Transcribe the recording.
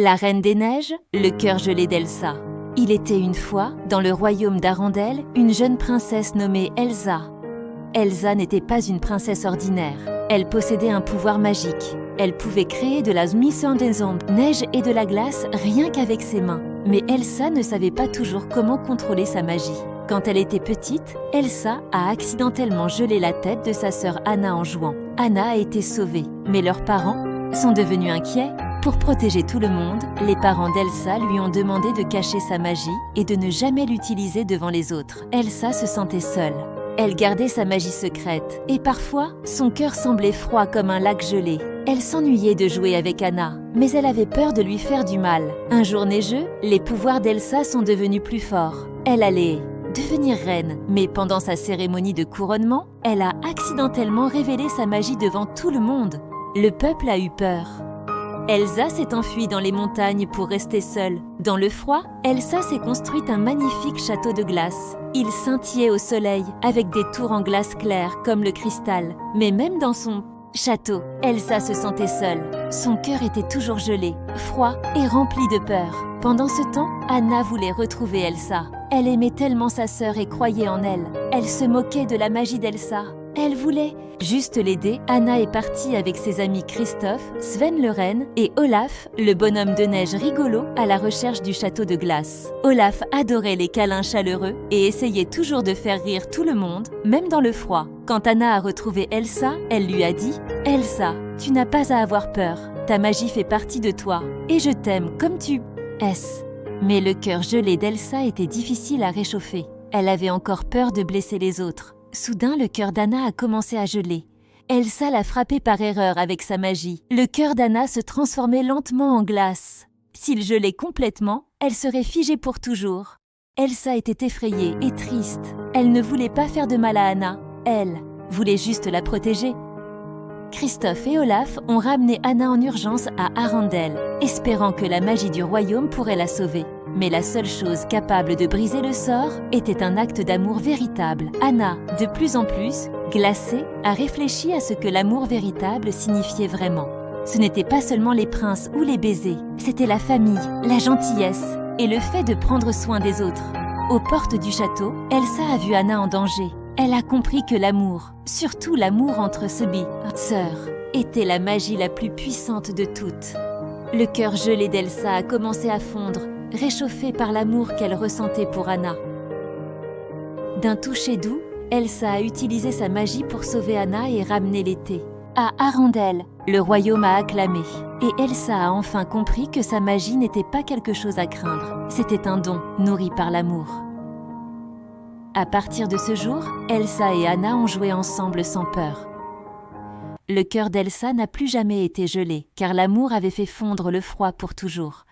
La Reine des Neiges, le cœur gelé d'Elsa. Il était une fois, dans le royaume d'Arendelle, une jeune princesse nommée Elsa. Elsa n'était pas une princesse ordinaire. Elle possédait un pouvoir magique. Elle pouvait créer de la neige et de la glace rien qu'avec ses mains. Mais Elsa ne savait pas toujours comment contrôler sa magie. Quand elle était petite, Elsa a accidentellement gelé la tête de sa sœur Anna en jouant. Anna a été sauvée, mais leurs parents sont devenus inquiets. Pour protéger tout le monde, les parents d'Elsa lui ont demandé de cacher sa magie et de ne jamais l'utiliser devant les autres. Elsa se sentait seule. Elle gardait sa magie secrète et parfois, son cœur semblait froid comme un lac gelé. Elle s'ennuyait de jouer avec Anna, mais elle avait peur de lui faire du mal. Un jour neigeux, les pouvoirs d'Elsa sont devenus plus forts. Elle allait devenir reine, mais pendant sa cérémonie de couronnement, elle a accidentellement révélé sa magie devant tout le monde. Le peuple a eu peur. Elsa s'est enfuie dans les montagnes pour rester seule. Dans le froid, Elsa s'est construite un magnifique château de glace. Il scintillait au soleil, avec des tours en glace claire comme le cristal. Mais même dans son château, Elsa se sentait seule. Son cœur était toujours gelé, froid et rempli de peur. Pendant ce temps, Anna voulait retrouver Elsa. Elle aimait tellement sa sœur et croyait en elle. Elle se moquait de la magie d'Elsa. Elle voulait juste l'aider. Anna est partie avec ses amis Christophe, Sven le renne et Olaf, le bonhomme de neige rigolo, à la recherche du château de glace. Olaf adorait les câlins chaleureux et essayait toujours de faire rire tout le monde, même dans le froid. Quand Anna a retrouvé Elsa, elle lui a dit « Elsa, tu n'as pas à avoir peur. Ta magie fait partie de toi et je t'aime comme tu es. » Mais le cœur gelé d'Elsa était difficile à réchauffer. Elle avait encore peur de blesser les autres. Soudain, le cœur d'Anna a commencé à geler. Elsa l'a frappé par erreur avec sa magie. Le cœur d'Anna se transformait lentement en glace. S'il gelait complètement, elle serait figée pour toujours. Elsa était effrayée et triste. Elle ne voulait pas faire de mal à Anna. Elle voulait juste la protéger. Christophe et Olaf ont ramené Anna en urgence à Arendelle, espérant que la magie du royaume pourrait la sauver. Mais la seule chose capable de briser le sort était un acte d'amour véritable. Anna, de plus en plus, glacée, a réfléchi à ce que l'amour véritable signifiait vraiment. Ce n'était pas seulement les princes ou les baisers, c'était la famille, la gentillesse et le fait de prendre soin des autres. Aux portes du château, Elsa a vu Anna en danger. Elle a compris que l'amour, surtout l'amour entre sœurs, était la magie la plus puissante de toutes. Le cœur gelé d'Elsa a commencé à fondre, réchauffée par l'amour qu'elle ressentait pour Anna. D'un toucher doux, Elsa a utilisé sa magie pour sauver Anna et ramener l'été. À Arendelle, le royaume a acclamé, et Elsa a enfin compris que sa magie n'était pas quelque chose à craindre, c'était un don nourri par l'amour. À partir de ce jour, Elsa et Anna ont joué ensemble sans peur. Le cœur d'Elsa n'a plus jamais été gelé, car l'amour avait fait fondre le froid pour toujours.